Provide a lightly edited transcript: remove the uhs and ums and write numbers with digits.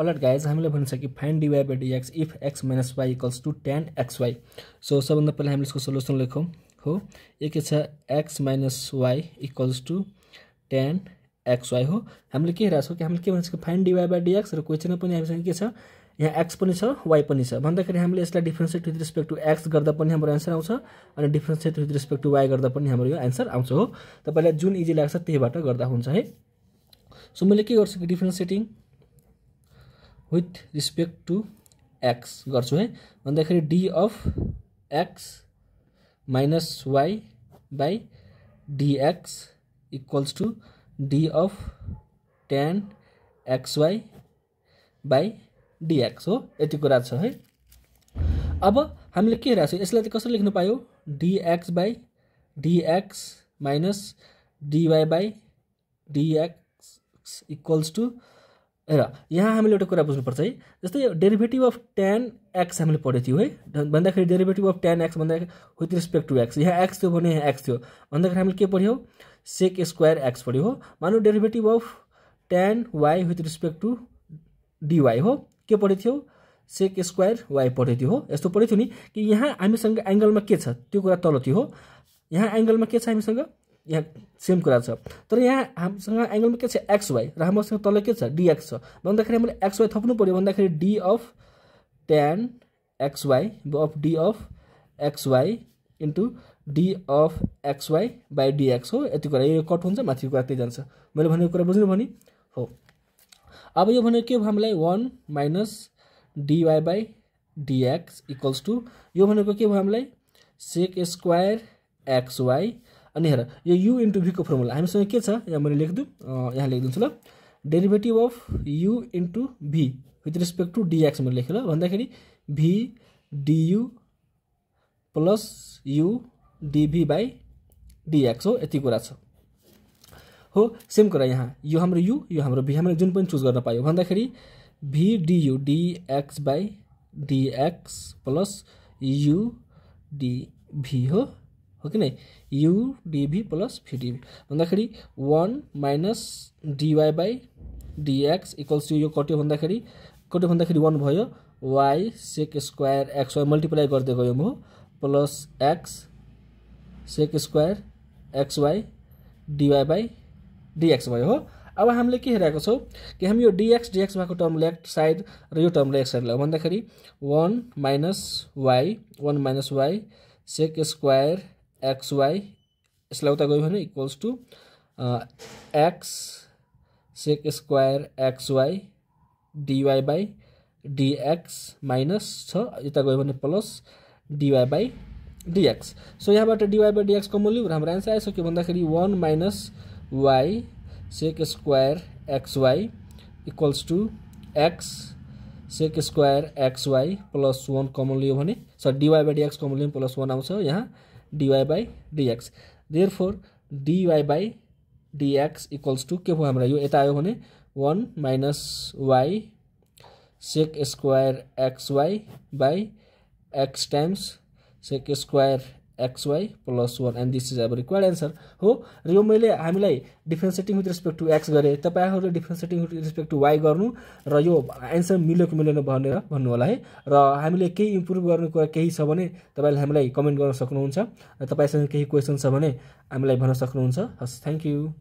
All right guys हामीले भनिसक्यो find dy by dx if x minus y equals to tan xy। So सबभन्दा पहिला हामीले यसको सोलुसन लेखौँ हो यो के छ x minus y equals to tan xy हो। हामीले के हेरेको छौँ कि हामीले के भनिसक्यो फाइन्ड dy by dx र क्वेसनमा पनि हामीसँग के छ यहाँ x पनि छ y पनि छ भन्दाखेरि हामीले यसलाई डिफरेन्सिएट विथ रिस्पेक्ट टु x गर्दा पनि हाम्रो एन्सर आउँछ अनि डिफरेन्सिएट विथ रिस्पेक्ट टु y गर्दा पनि हाम्रो यो एन्सर आउँछ हो। तपाईलाई जुन इजी लाग्छ त्यहीबाट गर्दा हुन्छ है। सो मैले के गर्छु कि differentiating with respect to x गर्छु है भन्दाखेरि d of x minus y by dx equals to d of tan xy by dx हो। यति कुरा छ है। अब हामीले के हेरेको छौँ यसलाई चाहिँ कसरी लेख्न पायो dx by dx minus dy by dx equals to हेर यहाँ हामीले एउटा कुरा बुझ्नुपर्छ है जस्तै डेरिभेटिभ अफ tan x हामीले पढेको थियौँ है भन्दाखेरि डेरिभेटिभ अफ tan x भन्दाखेरि विथ रिस्पेक्ट टु x यहाँ x थियो भने यहाँ x थियो भन्दाखेरि हामीले के पढ्यौँ सेक स्क्वायर x पढ्यो हो। मानौ derivative of tan y with respect to dy हो के पढेको थियो सेक स्क्वायर y पढेको थियो हो। यस्तो पढेको थियो नि कि यहाँ हामीसँग एङ्गलमा के छ त्यो कुरा तल थियो हो। यहाँ एङ्गलमा के छ हामीसँग यहाँ सेम कुरा छ तर यहाँ हामीसँग एङ्गलमा के छ xy र हामीसँग तल के छ dx छ भन्दाखेरि हामीले xy थप्नु पर्यो भन्दाखेरि d of tan xy of d of xy into d of xy by dx हो। यति कुरा यो कट हुन्छ माथिको कुरा त्यही जान्छ। मैले भनेको कुरा बुझ्नु भने हो। अब यो भनेको के भयो हामीलाई 1 minus dy by dx equals to यो भनेको के भयो हामीलाई सेक स्क्वायर xy अनि हेर यो u इन्टु v को फर्मुला हामीसँग के छ यहाँ मैले लेखिदिउँ यहाँ लेखिदिन्छु ल derivative of u into v with respect to dx मैले लेखेँ ल भन्दाखेरि v du plus u dv by dx हो। यति कुरा छ हो। सेम कुरा यहाँ यो हाम्रो u यो हाम्रो v हामीले जुन पनि चुज गर्न पायो भन्दाखेरि v du dx by dx plus u dv हो कि नै u dv plus v dv भन्दाखेरि 1 minus dy by dx equals to यो कट्यो भन्दाखेरि 1 भयो y sec square xy multiply गर्दै गयौँ हो plus x sec square xy dy by dx भयो हो। अब हामीले के हेरेको छौँ कि हामी यो dx भएको टर्म लेफ्ट साइड र यो टर्म लेफ्ट साइड लगाउँ भन्दाखेरि 1 minus y sec square xy यसलाई उता गयो भने equals to x sec square xy dy by dx minus छ यता गयो भने plus dy by dx। So यहाँबाट dy बाई dx कमन लिउँ र हाम्रो एन्सर आइसक्यो भन्दाखेरि 1 minus y sec square xy equals to x sec square xy plus 1 common लियो भने sir dy by dx common लियो प्लस 1 आउँछ यहाँ dy by dx therefore dy by dx equals to के भयो हाम्रो यो यता आयो भने 1 minus y sec square xy by x times sec square xy plus 1 and this is our required answer हो। र यो मैले हामीलाई differentiating with respect to x गरेँ तपाईँहरूले differentiating with respect to y गर्नु र यो एन्सर मिल्यो कि मिलेन भनेर भन्नु होला है। र हामीले केही इम्प्रुभ गर्ने कुरा केही छ भने तपाईँले हामीलाई कमेन्ट गर्न सक्नुहुन्छ र तपाईँसँग केही क्वेसन छ भने हामीलाई भन्न सक्नुहुन्छ। हस् थ्याङ्क यू।